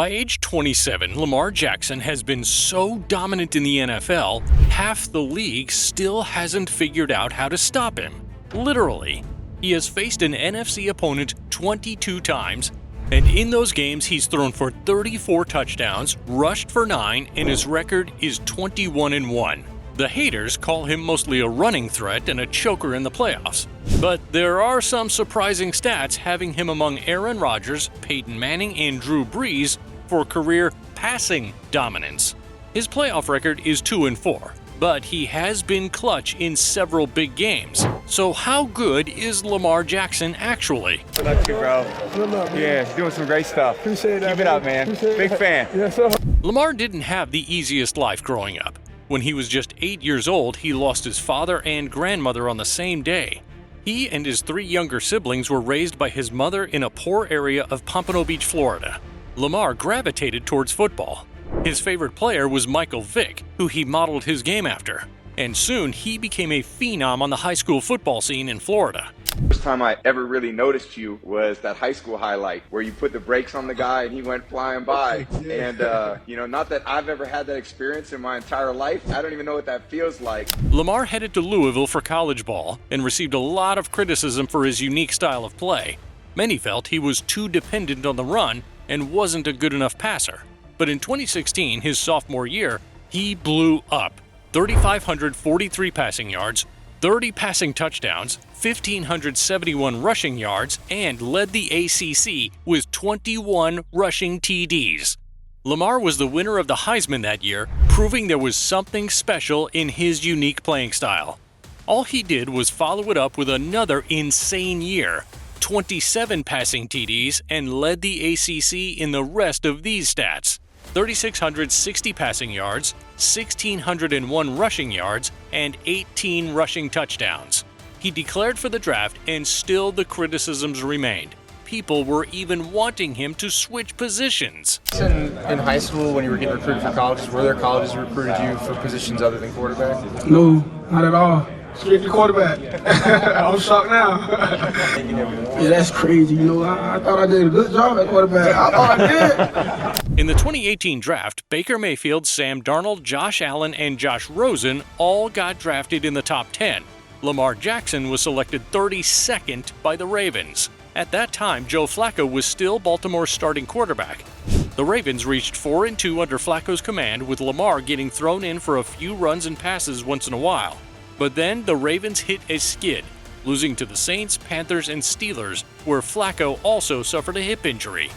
By age 27, Lamar Jackson has been so dominant in the NFL, half the league still hasn't figured out how to stop him. Literally, he has faced an NFC opponent 22 times, and in those games he's thrown for 34 touchdowns, rushed for 9, and his record is 21-1. The haters call him mostly a running threat and a choker in the playoffs. But there are some surprising stats having him among Aaron Rodgers, Peyton Manning, and Drew Brees for career passing dominance. His playoff record is 2-4, but he has been clutch in several big games. So how good is Lamar Jackson actually? Love you, bro. Yeah, he's doing some great stuff. Appreciate that. Keep it up, man. Big fan. Yes, sir. Lamar didn't have the easiest life growing up. When he was just 8 years old, he lost his father and grandmother on the same day. He and his 3 younger siblings were raised by his mother in a poor area of Pompano Beach, Florida. Lamar gravitated towards football. His favorite player was Michael Vick, who he modeled his game after. And soon he became a phenom on the high school football scene in Florida. First time I ever really noticed you was that high school highlight where you put the brakes on the guy and he went flying by. And, not that I've ever had that experience in my entire life. I don't even know what that feels like. Lamar headed to Louisville for college ball and received a lot of criticism for his unique style of play. Many felt he was too dependent on the run and wasn't a good enough passer. But in 2016, his sophomore year, he blew up. 3,543 passing yards, 30 passing touchdowns, 1,571 rushing yards, and led the ACC with 21 rushing TDs. Lamar was the winner of the Heisman that year, proving there was something special in his unique playing style. All he did was follow it up with another insane year, 27 passing TDs, and led the ACC in the rest of these stats. 3,660 passing yards, 1,601 rushing yards, and 18 rushing touchdowns. He declared for the draft, and still the criticisms remained. People were even wanting him to switch positions. In high school, when you were getting recruited for colleges, were there colleges that recruited you for positions other than quarterback? No, not at all. Strictly quarterback. I'm shocked now. Yeah, that's crazy. I thought I did a good job at quarterback. I thought I did. In the 2018 draft, Baker Mayfield, Sam Darnold, Josh Allen, and Josh Rosen all got drafted in the top 10. Lamar Jackson was selected 32nd by the Ravens. At that time, Joe Flacco was still Baltimore's starting quarterback. The Ravens reached 4-2 under Flacco's command, with Lamar getting thrown in for a few runs and passes once in a while. But then the Ravens hit a skid, losing to the Saints, Panthers, and Steelers, where Flacco also suffered a hip injury.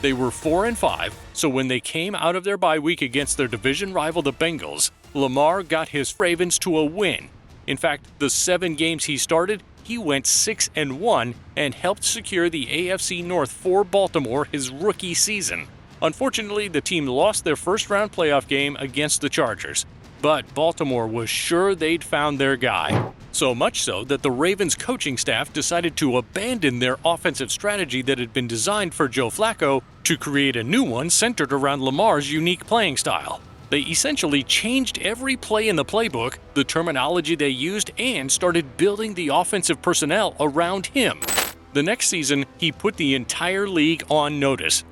They were 4-5, so when they came out of their bye week against their division rival the Bengals, Lamar got his Ravens to a win. In fact, the 7 games he started, he went 6-1 and helped secure the AFC North for Baltimore his rookie season. Unfortunately, the team lost their first-round playoff game against the Chargers. But Baltimore was sure they'd found their guy. So much so that the Ravens coaching staff decided to abandon their offensive strategy that had been designed for Joe Flacco to create a new one centered around Lamar's unique playing style. They essentially changed every play in the playbook, the terminology they used, and started building the offensive personnel around him. The next season, he put the entire league on notice.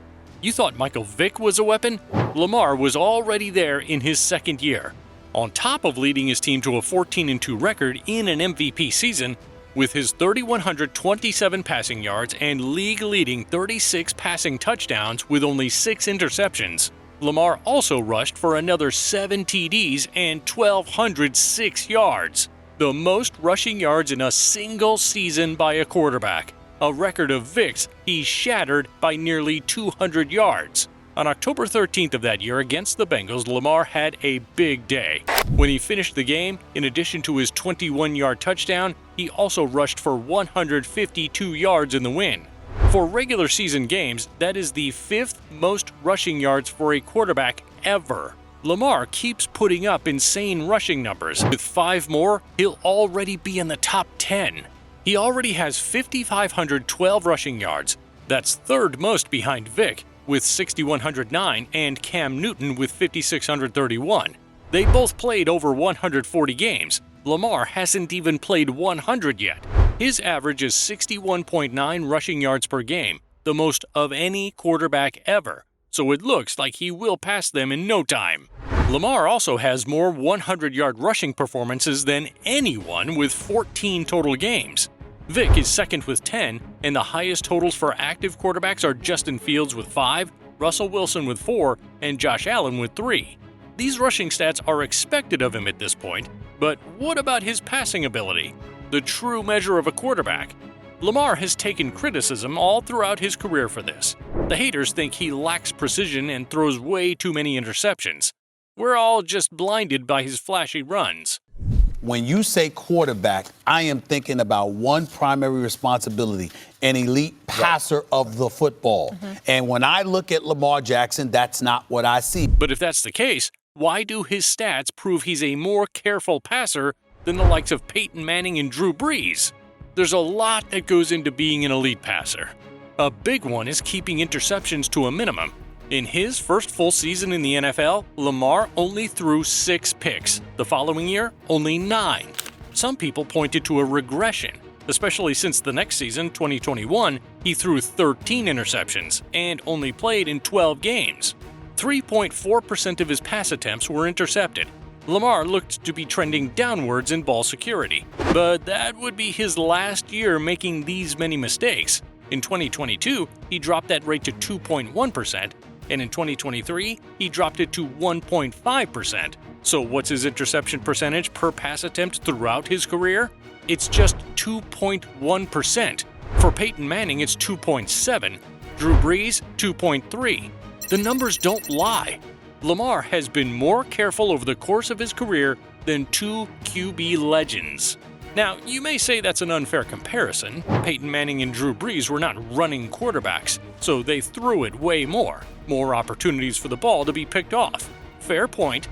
You thought Michael Vick was a weapon? Lamar was already there in his second year. On top of leading his team to a 14-2 record in an MVP season, with his 3,127 passing yards and league-leading 36 passing touchdowns with only 6 interceptions, Lamar also rushed for another 7 TDs and 1,206 yards, the most rushing yards in a single season by a quarterback, a record of Vick's he shattered by nearly 200 yards. On October 13th of that year against the Bengals, Lamar had a big day. When he finished the game, in addition to his 21-yard touchdown, he also rushed for 152 yards in the win. For regular season games, that is the 5th most rushing yards for a quarterback ever. Lamar keeps putting up insane rushing numbers. With 5 more, he'll already be in the top 10. He already has 5,512 rushing yards. That's 3rd most behind Vick, with 6,109, and Cam Newton with 5,631. They both played over 140 games. Lamar hasn't even played 100 yet. His average is 61.9 rushing yards per game, the most of any quarterback ever. so it looks like he will pass them in no time. Lamar also has more 100-yard rushing performances than anyone with 14 total games. Vick is second with 10, and the highest totals for active quarterbacks are Justin Fields with 5, Russell Wilson with 4, and Josh Allen with 3. These rushing stats are expected of him at this point, but what about his passing ability? The true measure of a quarterback. Lamar has taken criticism all throughout his career for this. The haters think he lacks precision and throws way too many interceptions. We're all just blinded by his flashy runs. When you say quarterback, I am thinking about one primary responsibility, an elite passer of the football. And when I look at Lamar Jackson, that's not what I see. But if that's the case, why do his stats prove he's a more careful passer than the likes of Peyton Manning and Drew Brees? There's a lot that goes into being an elite passer. A big one is keeping interceptions to a minimum. In his first full season in the NFL, Lamar only threw 6 picks. The following year, only 9. Some people pointed to a regression, especially since the next season, 2021, he threw 13 interceptions and only played in 12 games. 3.4% of his pass attempts were intercepted. Lamar looked to be trending downwards in ball security, but that would be his last year making these many mistakes. In 2022, he dropped that rate to 2.1%, and in 2023, he dropped it to 1.5%. So what's his interception percentage per pass attempt throughout his career? It's just 2.1%. For Peyton Manning, it's 2.7. Drew Brees, 2.3. The numbers don't lie. Lamar has been more careful over the course of his career than 2 QB legends. Now, you may say that's an unfair comparison. Peyton Manning and Drew Brees were not running quarterbacks, so they threw it way more. More opportunities for the ball to be picked off. Fair point.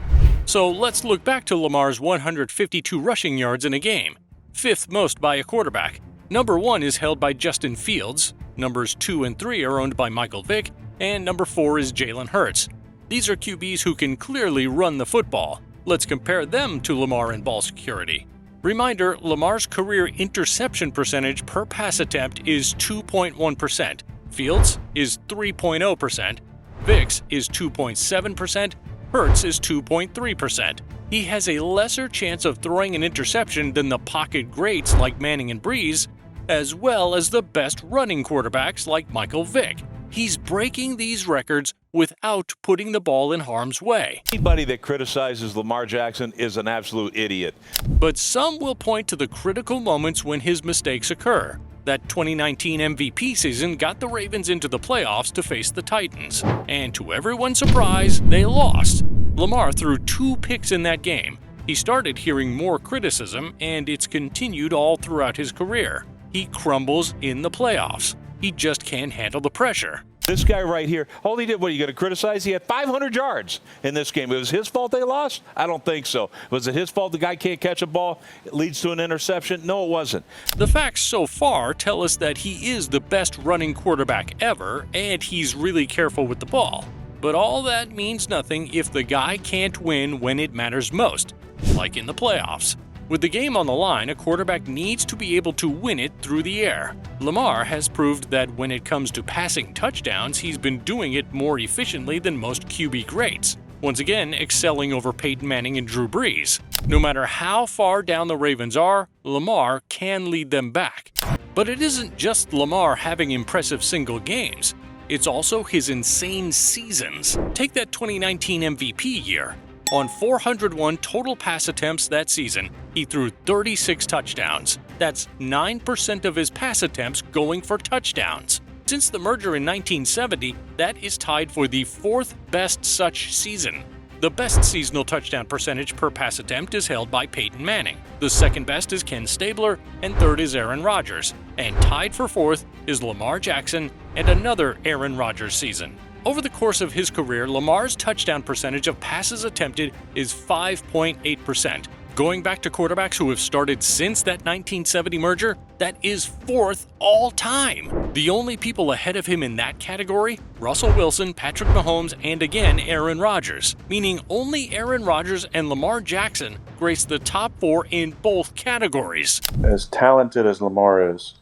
So let's look back to Lamar's 152 rushing yards in a game, 5th most by a quarterback. Number 1 is held by Justin Fields, numbers 2 and 3 are owned by Michael Vick, and number 4 is Jalen Hurts. These are QBs who can clearly run the football. Let's compare them to Lamar in ball security. Reminder, Lamar's career interception percentage per pass attempt is 2.1%. Fields is 3.0%. Vick's is 2.7%. Hurts is 2.3%. He has a lesser chance of throwing an interception than the pocket greats like Manning and Brees, as well as the best running quarterbacks like Michael Vick. He's breaking these records without putting the ball in harm's way. Anybody that criticizes Lamar Jackson is an absolute idiot. But some will point to the critical moments when his mistakes occur. That 2019 MVP season got the Ravens into the playoffs to face the Titans. And to everyone's surprise, they lost. Lamar threw 2 picks in that game. He started hearing more criticism, and it's continued all throughout his career. He crumbles in the playoffs. He just can't handle the pressure. This guy right here, all he did, what are you going to criticize? He had 500 yards in this game. It was his fault they lost? I don't think so. Was it his fault the guy can't catch a ball? It leads to an interception? No, it wasn't. The facts so far tell us that he is the best running quarterback ever, and he's really careful with the ball. But all that means nothing if the guy can't win when it matters most, like in the playoffs. With the game on the line, a quarterback needs to be able to win it through the air. Lamar has proved that when it comes to passing touchdowns, he's been doing it more efficiently than most QB greats, once again excelling over Peyton Manning and Drew Brees. No matter how far down the Ravens are, Lamar can lead them back. But it isn't just Lamar having impressive single games. It's also his insane seasons. Take that 2019 MVP year. On 401 total pass attempts that season, he threw 36 touchdowns. That's 9% of his pass attempts going for touchdowns. Since the merger in 1970, that is tied for the 4th best such season. The best seasonal touchdown percentage per pass attempt is held by Peyton Manning. The second best is Ken Stabler, and third is Aaron Rodgers. And tied for 4th is Lamar Jackson and another Aaron Rodgers season. Over the course of his career, Lamar's touchdown percentage of passes attempted is 5.8%. Going back to quarterbacks who have started since that 1970 merger, that is 4th all time. The only people ahead of him in that category, Russell Wilson, Patrick Mahomes, and again Aaron Rodgers, meaning only Aaron Rodgers and Lamar Jackson grace the top 4 in both categories. As talented as Lamar is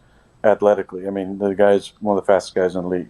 athletically, I mean, the guy's one of the fastest guys in the league.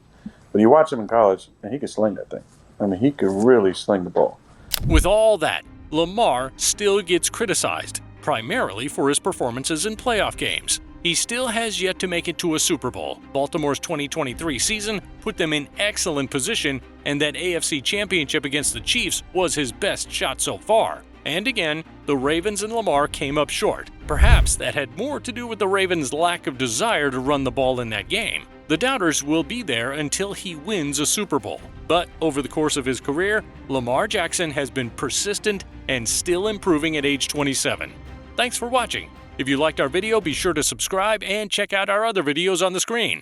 But you watch him in college, and he could sling that thing. I mean, he could really sling the ball. With all that, Lamar still gets criticized, primarily for his performances in playoff games. He still has yet to make it to a Super Bowl. Baltimore's 2023 season put them in excellent position, and that AFC Championship against the Chiefs was his best shot so far. And again, the Ravens and Lamar came up short. Perhaps that had more to do with the Ravens' lack of desire to run the ball in that game. The doubters will be there until he wins a Super Bowl. But over the course of his career, Lamar Jackson has been persistent and still improving at age 27. Thanks for watching. If you liked our video, be sure to subscribe and check out our other videos on the screen.